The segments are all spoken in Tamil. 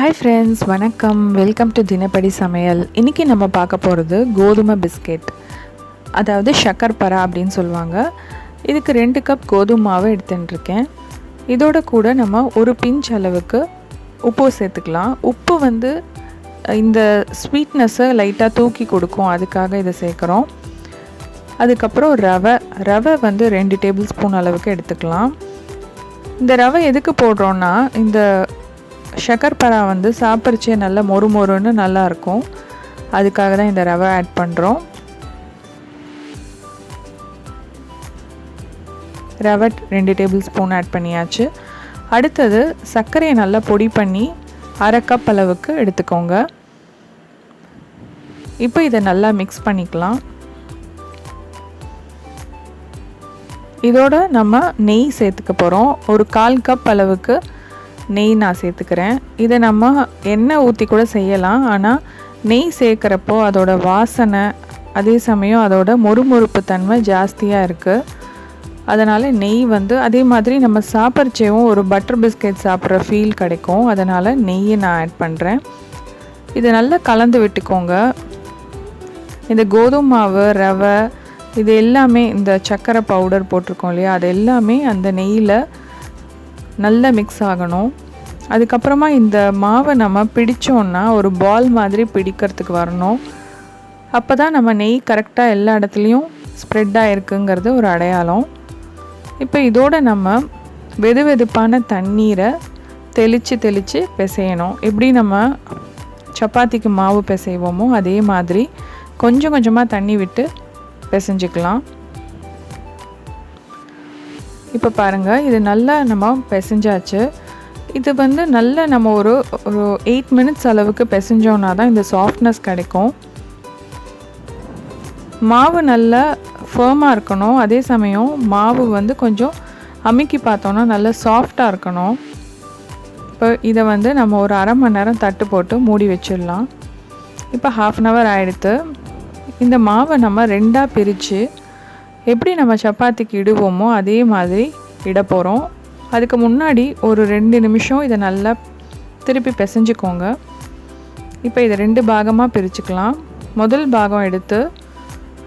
ஹாய் ஃப்ரெண்ட்ஸ், வணக்கம். வெல்கம் டு தினப்படி சமையல். இன்றைக்கி நம்ம பார்க்க போகிறது கோதுமை பிஸ்கெட், அதாவது ஷக்கர்பரா அப்படின்னு சொல்லுவாங்க. இதுக்கு 2 கப் கோதுமை மாவு எடுத்துட்டுருக்கேன். இதோட கூட நம்ம ஒரு பிஞ்ச் அளவுக்கு உப்பு சேர்த்துக்கலாம். உப்பு இந்த ஸ்வீட்னஸை லைட்டாக தூக்கி கொடுக்கும், அதுக்காக இதை சேர்க்குறோம். அதுக்கப்புறம் ரவை 2 டேபிள் ஸ்பூன் அளவுக்கு எடுத்துக்கலாம். இந்த ரவை எதுக்கு போடுறோன்னா, இந்த ஷக்கர்பரா சாப்பிட்றச்சே நல்லா மொறுன்னு நல்லாயிருக்கும். அதுக்காக தான் இந்த ரவை ஆட் பண்ணுறோம். ரவை 2 டேபிள் ஸ்பூன் ஆட் பண்ணியாச்சு. அடுத்தது சர்க்கரையை நல்லா பொடி பண்ணி 1/2 கப் அளவுக்கு எடுத்துக்கோங்க. இப்போ இதை நல்லா மிக்ஸ் பண்ணிக்கலாம். இதோட நம்ம நெய் சேர்த்துக்க போகிறோம். ஒரு 1/4 கப் அளவுக்கு நெய் நான் சேர்த்துக்கிறேன். இதை நம்ம எண்ணெய் ஊற்றி கூட செய்யலாம். ஆனால் நெய் சேர்க்குறப்போ அதோட வாசனை, அதே சமயம் அதோட மொறுமொறுப்பு தன்மை ஜாஸ்தியாக இருக்குது. அதனால் நெய் அதே மாதிரி நம்ம சாப்பிட்றச்சேவும் ஒரு பட்டர் பிஸ்கெட் சாப்பிட்ற ஃபீல் கிடைக்கும். அதனால் நெய்யை நான் ஆட் பண்ணுறேன். இதை நல்லா கலந்து விட்டுக்கோங்க. இந்த கோதுமை மாவு, ரவை, இது எல்லாமே, இந்த சர்க்கரை பவுடர் போட்டிருக்கோம் இல்லையா, அது எல்லாமே அந்த நெய்யில் நல்லா மிக்ஸ் ஆகணும். அதுக்கப்புறமா இந்த மாவை நம்ம பிடிச்சோன்னா ஒரு பால் மாதிரி பிடிக்கிறதுக்கு வரணும். அப்போ தான் நம்ம நெய் கரெக்டாக எல்லா இடத்துலையும் ஸ்ப்ரெட் ஆகிருக்குங்கிறது ஒரு அடையாளம். இப்போ இதோட நம்ம வெதுவெதுப்பான தண்ணீரை தெளித்து பிசையணும். எப்படி நம்ம சப்பாத்திக்கு மாவு பிசைவோமோ அதே மாதிரி கொஞ்சம் கொஞ்சமாக தண்ணி விட்டு பிசைஞ்சிக்கலாம். இப்போ பாருங்கள், இது நல்லா நம்ம பிசைஞ்சாச்சு. இது நல்லா நம்ம ஒரு 8 மினிட்ஸ் அளவுக்கு பிசைஞ்சோன்னா தான் இந்த சாஃப்ட்னஸ் கிடைக்கும். மாவு நல்லா ஃபர்மாக இருக்கணும். அதே சமயம் மாவு கொஞ்சம் அமுக்கி பார்த்தோன்னா நல்லா சாஃப்டாக இருக்கணும். இப்போ இதை நம்ம ஒரு 1/2 மணி நேரம் தட்டு போட்டு மூடி வச்சிடலாம். இப்போ 1/2 hour ஆகிடுத்து. இந்த மாவை நம்ம 2ஆக பிரித்து எப்படி நம்ம சப்பாத்திக்கு இடுவோமோ அதே மாதிரி இட போகிறோம். அதுக்கு முன்னாடி ஒரு 2 நிமிஷம் இதை நல்லா திருப்பி பிசைஞ்சிக்கோங்க. இப்போ இதை 2 பாகமாக பிரிச்சுக்கலாம். முதல் பாகம் எடுத்து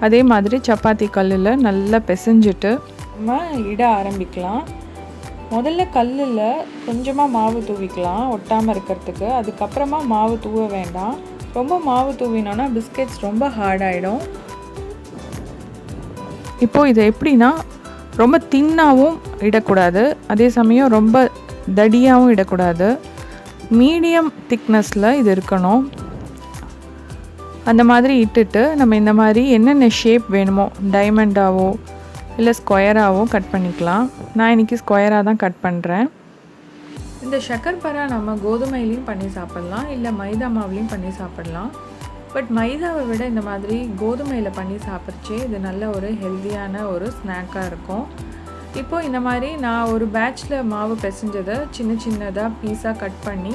அதே மாதிரி சப்பாத்தி கல்லில் நல்லா பிசைஞ்சிட்டு நம்ம இட ஆரம்பிக்கலாம். முதல்ல கல்லில் கொஞ்சமாக மாவு தூவிக்கலாம் ஒட்டாமல் இருக்கிறதுக்கு. அதுக்கப்புறமா மாவு தூவ வேண்டாம். ரொம்ப மாவு தூவினோன்னா பிஸ்கெட்ஸ் ரொம்ப ஹார்டாகிடும். இப்போது இதை எப்படின்னா, ரொம்ப தின்னாகவும் இடக்கூடாது, அதே சமயம் ரொம்ப தடியாகவும் இடக்கூடாது. மீடியம் திக்னஸில் இது இருக்கணும். அந்த மாதிரி இட்டுட்டு நம்ம இந்த மாதிரி என்னென்ன ஷேப் வேணுமோ, டைமண்டாவோ இல்லை ஸ்கொயராகவோ கட் பண்ணிக்கலாம். நான் இன்றைக்கி ஸ்கொயராக தான் கட் பண்ணுறேன். இந்த ஷக்கர்பரா நம்ம கோதுமையிலையும் பண்ணி சாப்பிட்லாம், இல்லை மைதா மாவுலேயும் பண்ணி சாப்பிட்லாம். பட் மைதாவை விட இந்த மாதிரி கோதுமையில் பண்ணி சாப்பிட்றச்சே இது நல்ல ஒரு ஹெல்த்தியான ஒரு ஸ்நாக்காக இருக்கும். இப்போது இந்த மாதிரி நான் ஒரு பேட்சில் மாவு பிசைஞ்சதை சின்னதாக பீஸாக கட் பண்ணி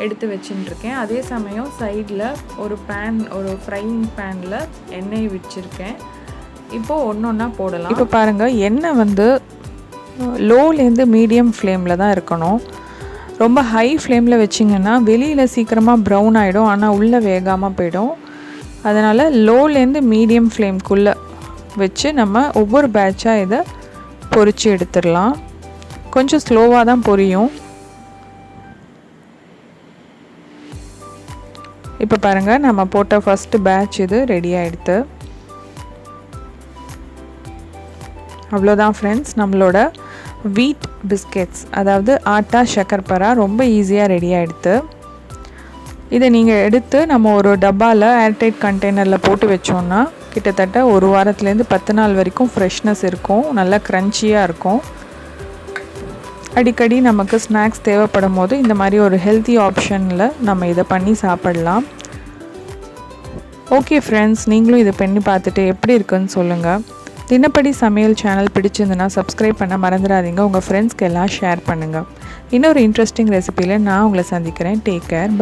எடுத்து வச்சுட்டுருக்கேன். அதே சமயம் சைடில் ஒரு ஃப்ரையிங் பேனில் எண்ணெய் வச்சுருக்கேன். இப்போது ஒன்றா போடலாம். இப்போ பாருங்கள், எண்ணெய் லோலேருந்து மீடியம் ஃப்ளேமில் தான் இருக்கணும். ரொம்ப ஹை ஃப்ளேமில் வச்சிங்கன்னா வெளியில் சீக்கிரமாக ப்ரௌன் ஆகிடும், ஆனால் உள்ளே வேகாமல் போயிடும். அதனால் லோலேருந்து மீடியம் ஃப்ளேம்குள்ளே வச்சு நம்ம ஒவ்வொரு பேட்சாக இதை பொரித்து எடுத்துடலாம். கொஞ்சம் ஸ்லோவாக தான் பொரியும். இப்போ பாருங்கள், நம்ம போட்ட ஃபஸ்ட்டு பேட்ச் இது ரெடி ஆகிடுது. அவ்வளோதான் ஃப்ரெண்ட்ஸ், நம்மளோட வீட் பிஸ்கெட்ஸ், அதாவது ஆட்டா ஷக்கர்பரா ரொம்ப ஈஸியாக ரெடி ஆகிடுது. இதை நீங்கள் எடுத்து நம்ம ஒரு டப்பாவில் ஏர்டைட் கண்டெய்னரில் போட்டு வச்சோன்னா கிட்டத்தட்ட 1 வாரத்துலேருந்து 10 நாள் வரைக்கும் ஃப்ரெஷ்னஸ் இருக்கும். நல்லா க்ரன்ச்சியாக இருக்கும். அடிக்கடி நமக்கு ஸ்நாக்ஸ் தேவைப்படும் போது இந்த மாதிரி ஒரு ஹெல்த்தி ஆப்ஷனில் நம்ம இதை பண்ணி சாப்பிடலாம். ஓகே ஃப்ரெண்ட்ஸ், நீங்களும் இதை பண்ணி பார்த்துட்டு எப்படி இருக்குன்னு சொல்லுங்கள். தினப்படி சமையல் சேனல் பிடிச்சிருந்துன்னா சப்ஸ்கிரைப் பண்ண மறந்துடாதீங்க. உங்கள் ஃப்ரெண்ட்ஸ்க்கு எல்லாம் ஷேர் பண்ணுங்கள். இன்னொரு இன்ட்ரெஸ்டிங் ரெசிபியில் நான் உங்களை சந்திக்கிறேன். Take care.